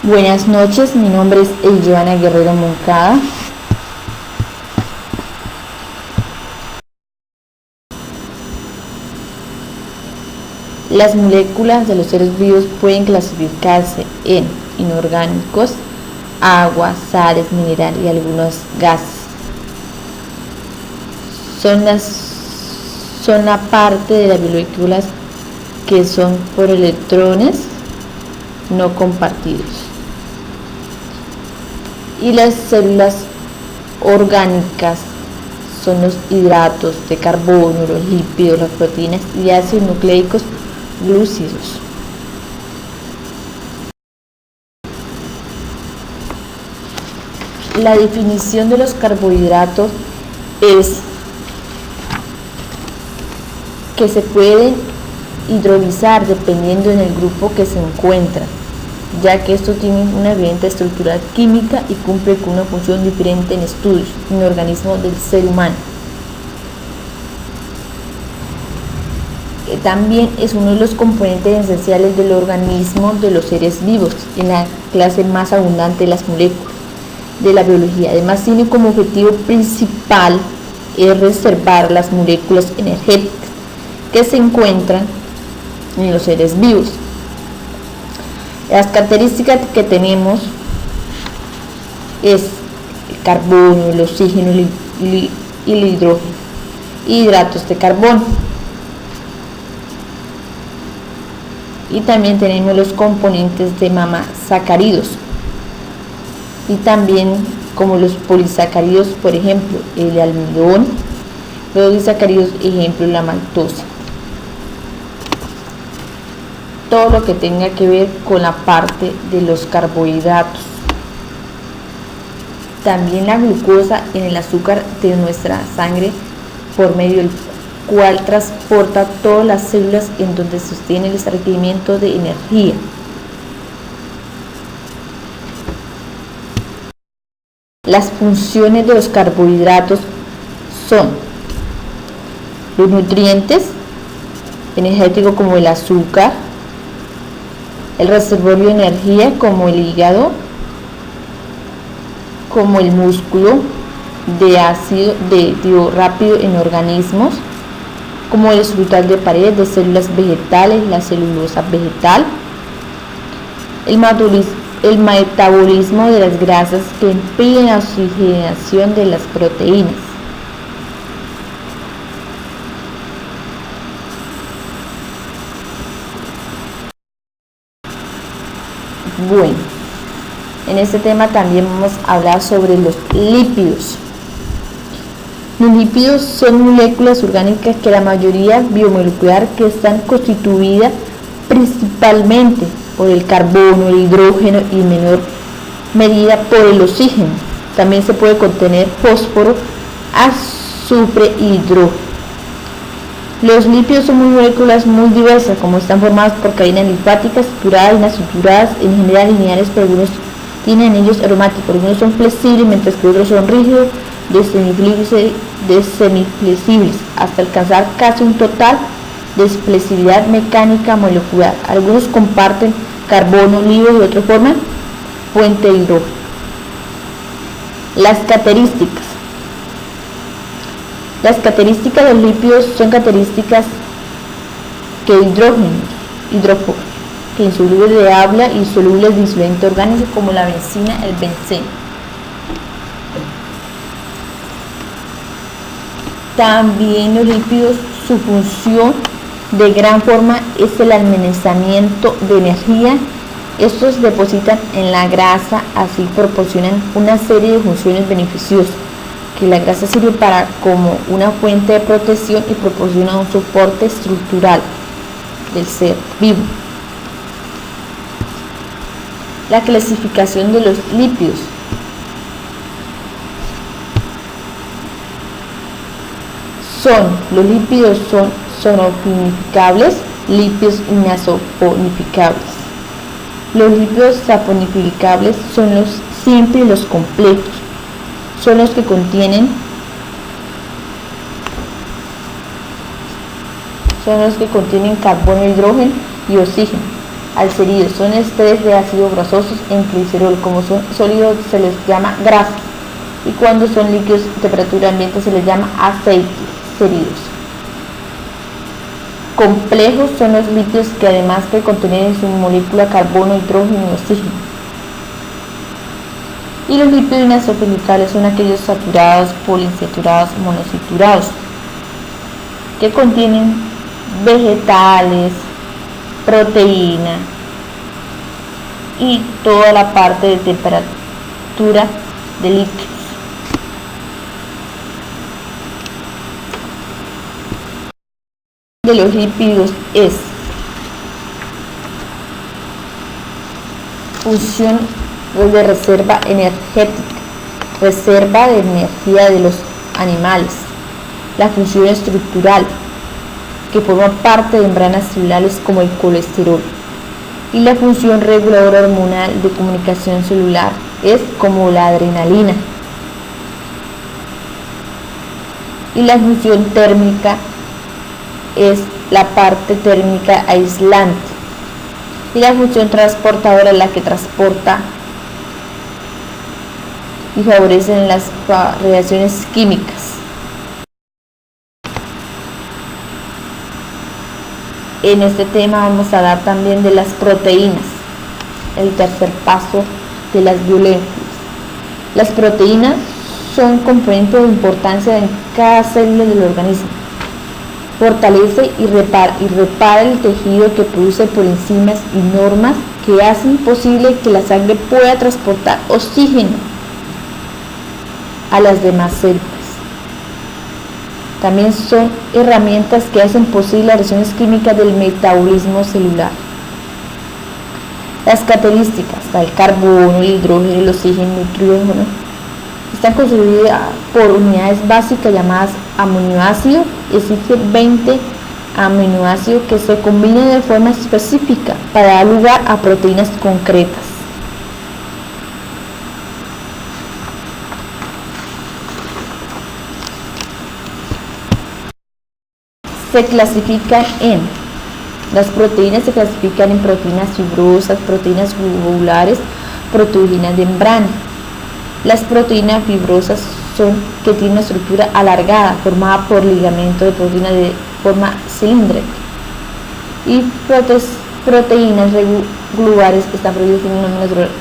Buenas noches, mi nombre es Joana Guerrero Moncada. Las moléculas de los seres vivos pueden clasificarse en inorgánicos, agua, sales, minerales y algunos gases. Son la parte de las moléculas que son por electrones no compartidos. Y las células orgánicas son los hidratos de carbono, los lípidos, las proteínas y ácidos nucleicos glúcidos. La definición de los carbohidratos es que se pueden hidrolizar dependiendo en el grupo que se encuentra, ya que estos tienen una evidente estructura química y cumplen con una función diferente en estudios en organismos del ser humano. También es uno de los componentes esenciales del organismo de los seres vivos, en la clase más abundante de las moléculas de la biología. Además, tiene como objetivo principal reservar las moléculas energéticas que se encuentran en los seres vivos. Las características que tenemos es el carbono, el oxígeno y el hidrógeno, hidratos de carbono. Y también tenemos los componentes de mamasacáridos y también como los polisacáridos, por ejemplo el almidón, los disacáridos, ejemplo la maltosa. Todo lo que tenga que ver con la parte de los carbohidratos. También la glucosa en el azúcar de nuestra sangre, por medio del cual transporta todas las células en donde sostiene el requerimiento de energía. Las funciones de los carbohidratos son los nutrientes energéticos como el azúcar, el reservorio de energía como el hígado, como el músculo, de ácido rápido en organismos, como el estructural de pared de células vegetales, la celulosa vegetal, el metabolismo de las grasas que impiden la oxigenación de las proteínas. Bueno, en este tema también vamos a hablar sobre los lípidos. Los lípidos son moléculas orgánicas que la mayoría biomolecular que están constituidas principalmente por el carbono, el hidrógeno y en menor medida por el oxígeno. También se puede contener fósforo, azufre y hidrógeno. Los lípidos son moléculas muy diversas, como están formadas por cadenas linfáticas estructuradas y no estructuradas, en general lineares, pero algunos tienen anillos aromáticos, algunos son flexibles mientras que otros son rígidos, de semiflexibles, hasta alcanzar casi un total de flexibilidad mecánica molecular. Algunos comparten carbono libre y de otra forma fuente de hidrógeno. Las características. Las características de los lípidos son características que hidróforos, que insolubles de agua y solubles de disolventes orgánicos como la benzina, el benceno. También los lípidos, su función de gran forma es el almacenamiento de energía. Estos depositan en la grasa, así proporcionan una serie de funciones beneficiosas, que la grasa sirve como una fuente de protección y proporciona un soporte estructural del ser vivo. La clasificación de los lípidos. Los lípidos son saponificables, lípidos inasaponificables. Los lípidos saponificables son los simples y los completos. Son los que contienen carbono, hidrógeno y oxígeno. alcerídeos, son esteres de ácidos grasosos en glicerol. Como son sólidos se les llama grasas y cuando son líquidos a temperatura ambiente se les llama aceites. Complejos son los lípidos que además que contienen en su molécula carbono, hidrógeno y oxígeno. Y los lípidos inositurados son aquellos saturados, poliinsaturados, monoinsaturados, que contienen vegetales, proteína y toda la parte de temperatura de líquidos. De los lípidos es función de reserva energética, reserva de energía de los animales, la función estructural, que forma parte de membranas celulares como el colesterol, y la función reguladora hormonal de comunicación celular es como la adrenalina, y la función térmica es la parte térmica aislante, y la función transportadora es la que transporta y favorece las reacciones químicas. En este tema vamos a hablar también de las proteínas, el tercer paso de las biomoléculas. Las proteínas son componentes de importancia en cada célula del organismo. Fortalece y repara el tejido que produce por enzimas y normas que hacen posible que la sangre pueda transportar oxígeno a las demás células. También son herramientas que hacen posible las reacciones químicas del metabolismo celular. Las características del carbono, el hidrógeno, el oxígeno, el nitrógeno están constituidas por unidades básicas llamadas aminoácidos. Existen 20 aminoácidos que se combinan de forma específica para dar lugar a proteínas concretas. Las proteínas se clasifican en proteínas fibrosas, proteínas globulares, proteínas de membrana. Las proteínas fibrosas son que tienen una estructura alargada formada por ligamentos de proteína de forma cilíndrica, y proteínas globulares están producidas en una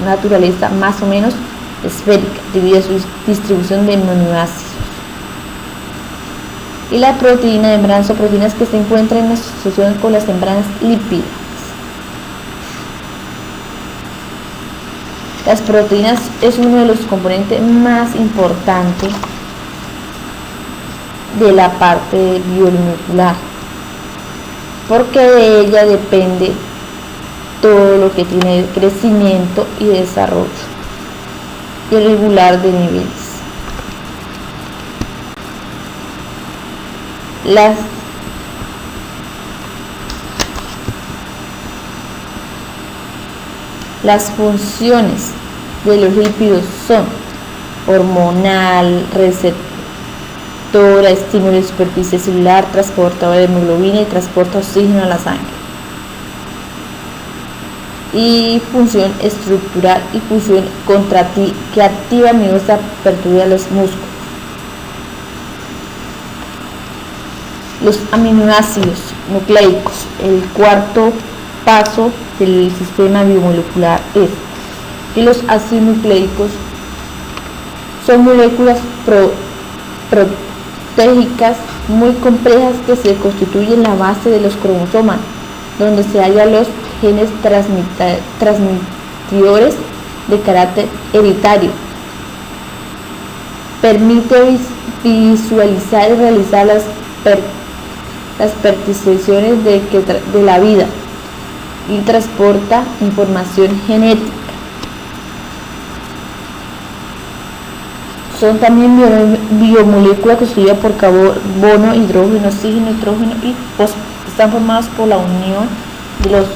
naturaleza más o menos esférica debido a su distribución de aminoácidos. Y la proteína de membrana son proteínas que se encuentran en asociación con las membranas lipídicas. Las proteínas es uno de los componentes más importantes de la parte biomolecular, porque de ella depende todo lo que tiene crecimiento y desarrollo irregular de niveles. Las funciones de los lípidos son hormonal, receptora, estímulo de superficie celular, transportadora de hemoglobina y transporta oxígeno a la sangre. Y función estructural y función contractiva que activa miosa apertura de los músculos. Los aminoácidos nucleicos, el cuarto paso del sistema biomolecular es que los ácidos nucleicos son moléculas protégicas muy complejas que se constituyen la base de los cromosomas, donde se hallan los genes transmitidores de carácter hereditario. Permite visualizar y realizar las percepciones de la vida y transporta información genética. Son también biomoléculas constituidas por carbono, hidrógeno, oxígeno, nitrógeno y fósforo. Están formadas por la unión de los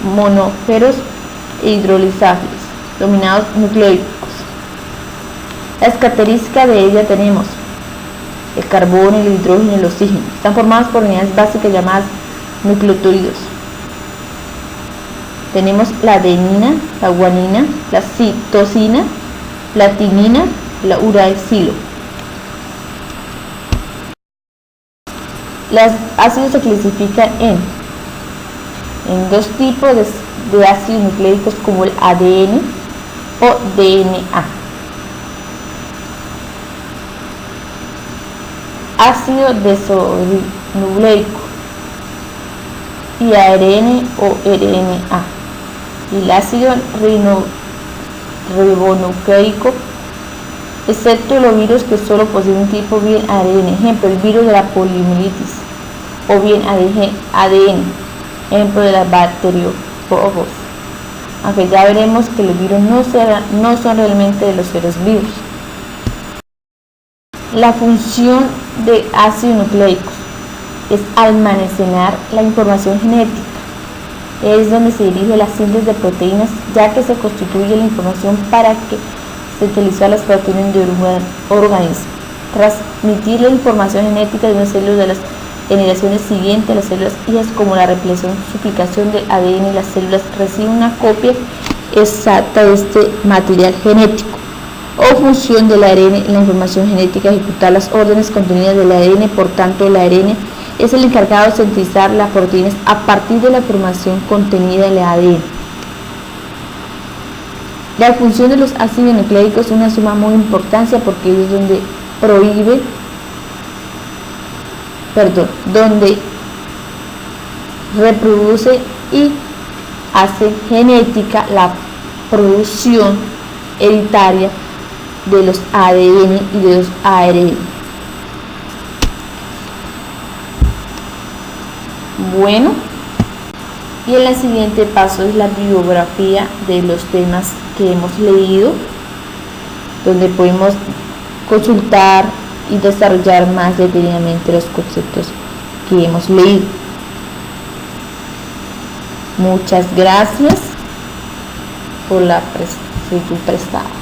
monómeros e hidrolizables, denominados nucleicos. Las características de ella tenemos el carbono, el hidrógeno y el oxígeno. Están formadas por unidades básicas llamadas nucleótidos. Tenemos la adenina, la guanina, la citosina, la timina, la uracilo. Los ácidos se clasifican en dos tipos de ácidos nucleicos, como el ADN o DNA. Ácido desoxirribonucleico y ARN o RNA. Y el ácido ribonucleico, excepto los virus que solo poseen un tipo bien ARN, ejemplo el virus de la poliomielitis, o bien ADN, ejemplo de las bacteriófagos, aunque ya veremos que los virus no son realmente de los seres vivos. La función de ácidos nucleicos es almacenar la información genética. Es donde se dirige la síntesis de proteínas, ya que se constituye la información para que se utilice las proteínas de un organismo. Transmitir la información genética de una célula de las generaciones siguientes a las células hijas, como la replicación, duplicación del ADN, y las células reciben una copia exacta de este material genético. O función del ARN en la información genética, ejecutar las órdenes contenidas del ADN. Por tanto, el ARN es el encargado de sintetizar las proteínas a partir de la información contenida en el ADN. La función de los ácidos nucleicos es una suma muy importancia, porque es donde donde reproduce y hace genética la producción hereditaria de los ADN y de los ARN. Bueno, y el siguiente paso es la bibliografía de los temas que hemos leído, donde podemos consultar y desarrollar más detenidamente los conceptos que hemos leído. Muchas gracias por la atención prestada.